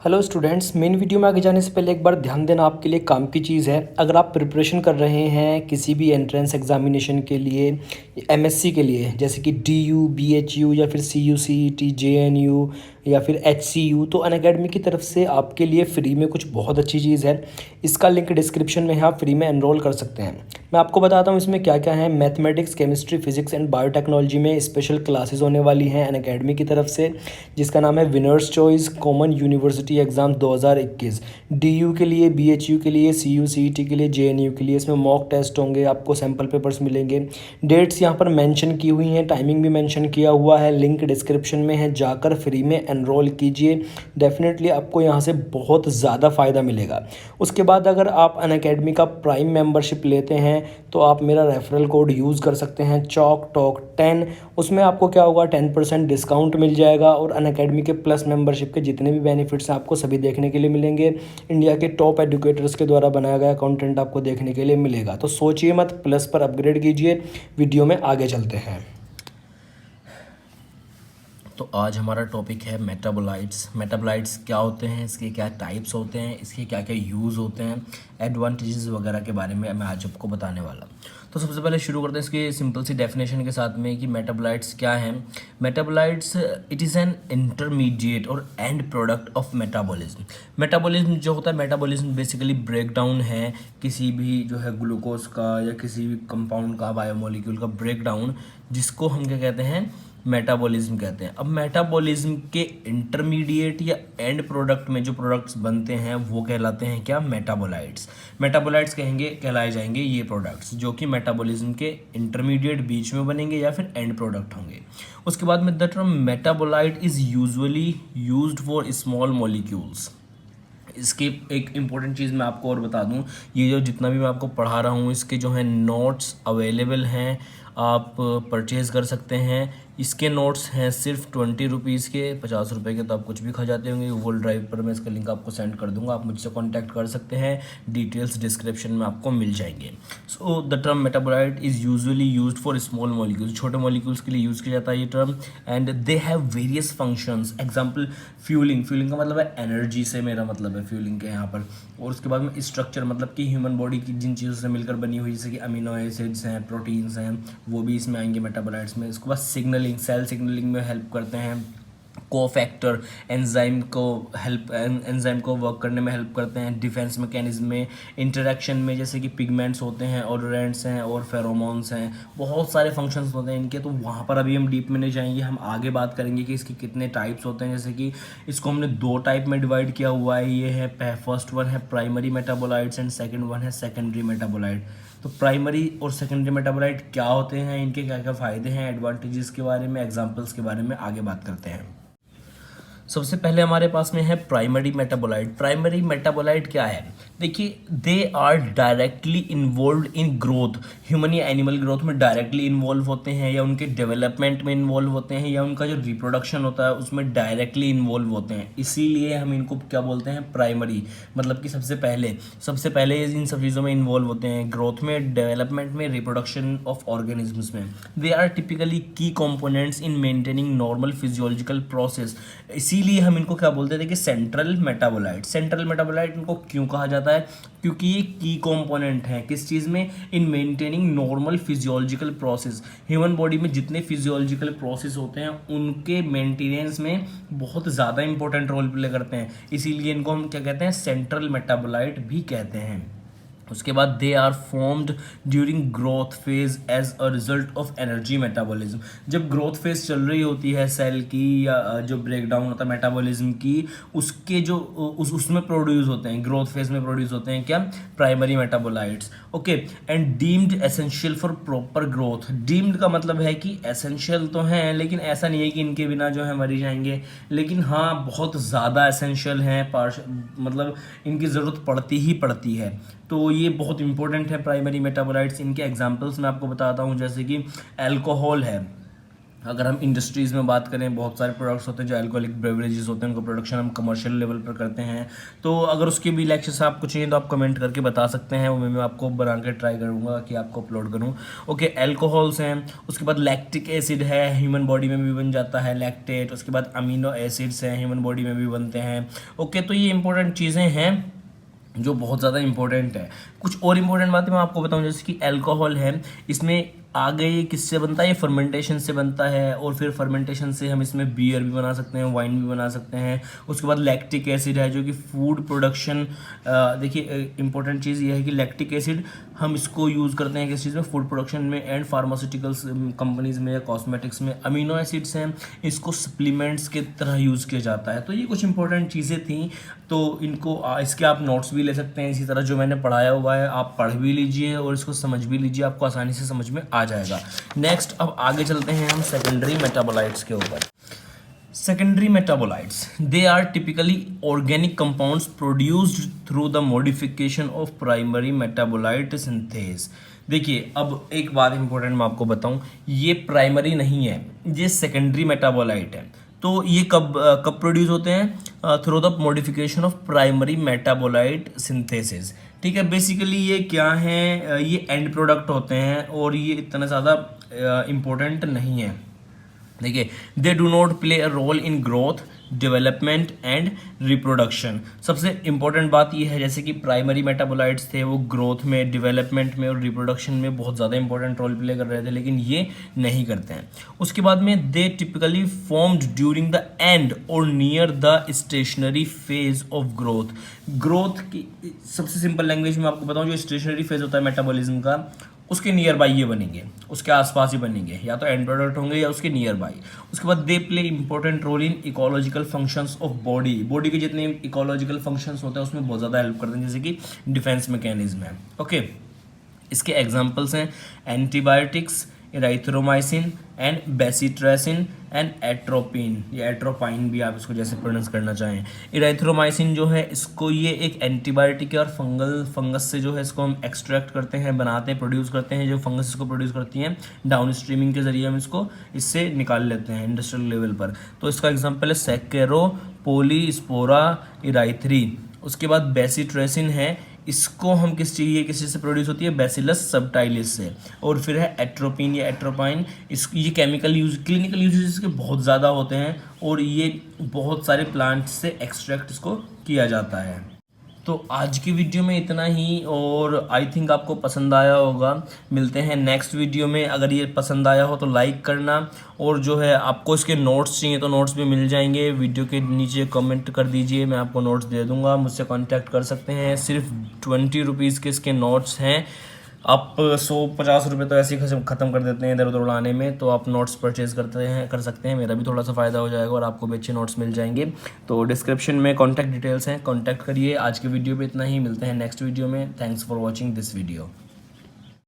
Hello students, main video में आगे जाने से पहले एक बार ध्यान देना आपके लिए काम की चीज़ है। अगर आप प्रिपरेशन कर रहे हैं किसी भी एंट्रेंस एग्जामिनेशन के लिए, एमएससी के लिए, जैसे कि डीयू, बीएचयू या फिर सीयू, सीईटी, जेएनयू या फिर एचसीयू, तो अनअकैडमी की तरफ से आपके लिए फ्री में कुछ बहुत अच्छी चीज़ है। इसका लिंक डिस्क्रिप्शन में है, आप फ्री में एनरोल कर सकते हैं। मैं आपको बताता हूँ इसमें क्या क्या है। Mathematics, chemistry, physics and biotechnology में स्पेशल क्लासेस होने वाली हैं अनअकैडमी की तरफ से, जिसका नाम है winners choice common university exam 2021। DU के लिए, बीएचयू के लिए, सीयू, सीईटी के लिए, जेएनयू के लिए। इसमें मॉक टेस्ट होंगे, आपको सैम्पल पेपर्स मिलेंगे। डेट्स यहाँ पर मेंशन की हुई हैं, टाइमिंग भी मेंशन किया हुआ है, लिंक डिस्क्रिप्शन में है, जाकर फ्री में एनरोल कीजिए। डेफिनेटली आपको यहाँ से बहुत ज़्यादा फ़ायदा मिलेगा। उसके बाद अगर आप अनअकैडमी का प्राइम मेंबरशिप लेते हैं तो आप मेरा रेफरल कोड यूज़ कर सकते हैं, चॉक टॉक 10। उसमें आपको क्या होगा, 10% डिस्काउंट मिल जाएगा और अनअकैडमी के प्लस मेंबरशिप के जितने भी बेनिफिट्स हैं आपको सभी देखने के लिए मिलेंगे। इंडिया के टॉप एडुकेटर्स के द्वारा बनाया गया कंटेंट आपको देखने के लिए मिलेगा। तो सोचिए मत, प्लस पर अपग्रेड कीजिए। वीडियो में आगे चलते हैं। तो आज हमारा टॉपिक है मेटाबोलाइट्स। मेटाबोलाइट्स क्या होते हैं, इसके क्या टाइप्स होते हैं, इसके क्या क्या यूज़ होते हैं, एडवांटेजेस वगैरह के बारे में मैं आज आपको बताने वाला। तो सबसे पहले शुरू करते हैं इसकी सिंपल सी डेफिनेशन के साथ में कि मेटाबोलाइट्स क्या हैं। Metabolites it is an intermediate or end product of metabolism. Metabolism जो होता है, मेटाबॉलिज्म बेसिकली ब्रेक डाउन है किसी भी जो है ग्लूकोज का या किसी भी कंपाउंड का, बायोमोलिक्यूल का ब्रेक डाउन, जिसको हम क्या कहते हैं, मेटाबॉलिज्म कहते हैं। अब मेटाबॉलिज्म के इंटरमीडिएट या एंड प्रोडक्ट में जो प्रोडक्ट्स बनते हैं वो कहलाते हैं क्या, मेटाबोलाइट्स। मेटाबोलाइट्स कहलाए जाएंगे ये प्रोडक्ट्स जो कि मेटाबॉलिज्म के इंटरमीडिएट बीच में बनेंगे या फिर एंड प्रोडक्ट होंगे। उसके बाद में the term metabolite is usually used for small molecules. इसकी एक इम्पॉर्टेंट चीज़ मैं आपको और बता दूं, ये जो जितना भी मैं आपको पढ़ा रहा हूँ इसके जो है नोट्स अवेलेबल हैं, आप परचेज़ कर सकते हैं। इसके नोट्स हैं सिर्फ 20 रुपीज़ के, 50 रुपये के तो आप कुछ भी खा जाते होंगे। गूगल ड्राइव पर मैं इसका लिंक आपको सेंड कर दूंगा, आप मुझसे कांटेक्ट कर सकते हैं, डिटेल्स डिस्क्रिप्शन में आपको मिल जाएंगे। So the term metabolite is usually used for small molecules, छोटे मॉलिक्यूल्स के लिए यूज़ किया जाता है ये term. And they have various functions. Example fuelling, fuelling का मतलब है एनर्जी से मेरा मतलब है फ्यूलिंग के यहाँ पर। और उसके बाद में स्ट्रक्चर, मतलब कि ह्यूमन बॉडी की जिन चीज़ों से मिलकर बनी हुई, जैसे कि अमीनो एसिड्स हैं, प्रोटीन्स हैं, वो भी इसमें आएंगे मेटाबोलाइट्स में। उसके बाद सिग्नलिंग, सेल सिग्नलिंग में हेल्प करते हैं। कोफैक्टर, एंजाइम को वर्क करने में हेल्प करते हैं। डिफेंस मैकेनिज्म में, इंटरेक्शन में, जैसे कि पिगमेंट्स होते हैं, ऑडोरेंट्स हैं और फेरोमोन्स हैं, बहुत सारे फंक्शंस होते हैं इनके। तो वहाँ पर अभी हम डीप में नहीं जाएंगे, हम आगे बात करेंगे कि इसके कितने टाइप्स होते हैं। जैसे कि इसको हमने 2 टाइप में डिवाइड किया हुआ है। ये है फर्स्ट वन है primary metabolites and second one है सेकेंडरी मेटाबोलाइट। तो प्राइमरी और सेकेंडरी मेटाबोलाइट क्या होते हैं, इनके क्या क्या फ़ायदे हैं, एडवांटेजेस के बारे में, एग्जांपल्स के बारे में आगे बात करते हैं। सबसे पहले हमारे पास में है प्राइमरी मेटाबोलाइट। प्राइमरी मेटाबोलाइट क्या है, देखिए, they are directly involved in growth, human या एनिमल ग्रोथ में डायरेक्टली इन्वॉल्व होते हैं, या उनके डेवलपमेंट में इन्वॉल्व होते हैं, या उनका जो रिप्रोडक्शन होता है उसमें डायरेक्टली इन्वॉल्व होते हैं। इसीलिए हम इनको क्या बोलते हैं, प्राइमरी। मतलब कि सबसे पहले इन सब चीज़ों में इन्वॉल्व होते हैं, ग्रोथ में, डेवलपमेंट में, रिप्रोडक्शन ऑफ ऑर्गेनिजम्स में। दे आर टिपिकली की components in maintaining normal physiological process. इसीलिए हम इनको क्या बोलते थे कि सेंट्रल मेटाबोलाइट। सेंट्रल मेटाबोलाइट इनको क्यों कहा जाता है, क्योंकि ये की कंपोनेंट है किस चीज़ में, in maintaining normal physiological process. Human body में जितने फिजियोलॉजिकल प्रोसेस होते हैं उनके मेंटेनेंस में बहुत ज़्यादा इंपॉर्टेंट रोल प्ले करते हैं। इसीलिए इनको हम क्या कहते हैं, सेंट्रल मेटाबोलाइट भी कहते हैं। उसके बाद they are formed during growth phase as a result of energy metabolism. जब ग्रोथ फेज चल रही होती है सेल की, या जो ब्रेक डाउन होता है मेटाबॉलिज्म की, उसके जो उसमें प्रोड्यूस होते हैं, ग्रोथ फेज में प्रोड्यूस होते हैं क्या, primary metabolites. Okay, and deemed essential for proper growth. Deemed का मतलब है कि एसेंशियल तो हैं, लेकिन ऐसा नहीं है कि इनके बिना जो है मर जाएंगे, लेकिन हाँ बहुत ज़्यादा एसेंशियल हैं, मतलब इनकी ज़रूरत पड़ती ही पड़ती है। तो ये बहुत इंपॉर्टेंट है प्राइमरी मेटाबोलाइट्स। इनके एग्जांपल्स मैं आपको बताता हूँ, जैसे कि अल्कोहल है, अगर हम इंडस्ट्रीज़ में बात करें, बहुत सारे प्रोडक्ट्स होते हैं जो अल्कोहलिक बेवरेजेस होते हैं, उनको प्रोडक्शन हम कमर्शियल लेवल पर करते हैं। तो अगर उसके भी लेक्चर्स आपको चाहिए तो आप कमेंट करके बता सकते हैं, वो मैं आपको बना के ट्राई करूँगा कि आपको अपलोड करूँ। ओके, एल्कोहल्स हैं, उसके बाद लैक्टिक एसिड है, ह्यूमन बॉडी में भी बन जाता है लैक्टेट। उसके बाद अमीनो एसिड्स हैं, ह्यूमन बॉडी में भी बनते हैं। ओके, तो ये इंपॉर्टेंट चीज़ें हैं जो बहुत ज़्यादा इंपॉर्टेंट है। कुछ और इंपॉर्टेंट बातें मैं आपको बताऊं, जैसे कि अल्कोहल है, इसमें आगे ये किससे बनता है, ये फर्मेंटेशन से बनता है, और फिर फर्मेंटेशन से हम इसमें बियर भी बना सकते हैं, वाइन भी बना सकते हैं। उसके बाद लैक्टिक एसिड है जो कि फूड प्रोडक्शन, देखिए इंपॉर्टेंट चीज़ ये है कि लैक्टिक एसिड हम इसको यूज़ करते हैं किस चीज़ में, फूड प्रोडक्शन में एंड फार्मास्यूटिकल्स कंपनीज में या कॉस्मेटिक्स में। अमीनो एसिड्स हैं, इसको सप्लीमेंट्स के तरह यूज़ किया जाता है। तो ये कुछ इंपॉर्टेंट चीज़ें थी, तो इनको इसके आप नोट्स भी ले सकते हैं। इसी तरह जो मैंने पढ़ाया हुआ है आप पढ़ भी लीजिए और इसको समझ भी लीजिए, आपको आसानी से समझ में आ जाएगा। नेक्स्ट, अब आगे चलते हैं हम सेकेंडरी मेटाबोलाइट्स के ऊपर। Secondary metabolites, they are typically organic compounds produced through the modification of primary metabolite synthase। देखिए, अब एक बात इंपॉर्टेंट मैं आपको बताऊं, ये प्राइमरी नहीं है, ये सेकेंडरी मेटाबोलाइट है। तो ये कब प्रोड्यूस होते हैं, through the modification of primary metabolite synthesis. ठीक है, बेसिकली ये क्या है, ये एंड प्रोडक्ट होते हैं और ये इतना ज़्यादा इम्पोर्टेंट नहीं है। देखिए, they do not play a role in growth, development and reproduction. सबसे इंपॉर्टेंट बात यह है, जैसे कि प्राइमरी मेटाबोलाइट्स थे वो ग्रोथ में, डेवलपमेंट में और रिप्रोडक्शन में बहुत ज़्यादा इंपॉर्टेंट रोल प्ले कर रहे थे, लेकिन ये नहीं करते हैं। उसके बाद में they typically formed during the end or near the stationary phase of growth. Growth की सबसे सिंपल लैंग्वेज में आपको बताऊं, जो स्टेशनरी फेज होता है मेटाबॉलिज्म का, उसके नियर बाई ये बनेंगे, उसके आसपास ही बनेंगे, या तो एंड प्रोडक्ट होंगे या उसके नियर बाई। उसके बाद they play important role in ecological functions of body. Body के जितने इकोलॉजिकल फंक्शंस होते हैं उसमें बहुत ज़्यादा हेल्प करते हैं, जैसे कि डिफेंस मैकेनिज्म है। ओके, इसके एग्जांपल्स हैं antibiotics, erythromycin and bacitracin and atropine, या एट्रोपाइन भी आप इसको जैसे प्रोनाउंस करना चाहें। इराइथ्रोमाइसिन जो है, इसको ये एक एंटीबायोटिक है और फंगस से जो है इसको हम एक्सट्रैक्ट करते हैं, बनाते हैं, प्रोड्यूस करते हैं। जो फंगस इसको प्रोड्यूस करती हैं, डाउन स्ट्रीमिंग के जरिए हम इसको इससे निकाल लेते हैं इंडस्ट्रियल लेवल पर। तो इसका एग्जाम्पल है सैकेरोपोलीस्पोरा इराइथ्री। उसके बाद बेसिट्रेसिन है, इसको हम किस चीज़ से प्रोड्यूस होती है, बैसिलस सबटाइलिस से। और फिर है एट्रोपिन या एट्रोपाइन, ये केमिकल यूज, क्लिनिकल यूजेस इसके बहुत ज़्यादा होते हैं और ये बहुत सारे प्लांट्स से एक्सट्रैक्ट इसको किया जाता है। तो आज की वीडियो में इतना ही, और आई थिंक आपको पसंद आया होगा। मिलते हैं नेक्स्ट वीडियो में। अगर ये पसंद आया हो तो लाइक करना, और जो है आपको इसके नोट्स चाहिए तो नोट्स भी मिल जाएंगे। वीडियो के नीचे कमेंट कर दीजिए, मैं आपको नोट्स दे दूंगा। मुझसे कांटेक्ट कर सकते हैं। सिर्फ 20 रुपीज़ के इसके नोट्स हैं। आप 150 रुपये तो ऐसे ही ख़त्म कर देते हैं इधर उधर उड़ाने में, तो आप नोट्स परचेज़ कर सकते हैं। मेरा भी थोड़ा सा फ़ायदा हो जाएगा और आपको भी अच्छे नोट्स मिल जाएंगे। तो डिस्क्रिप्शन में कॉन्टैक्ट डिटेल्स हैं, कॉन्टैक्ट करिए। आज की वीडियो पे इतना ही, मिलते हैं नेक्स्ट वीडियो में। Thanks for watching this video.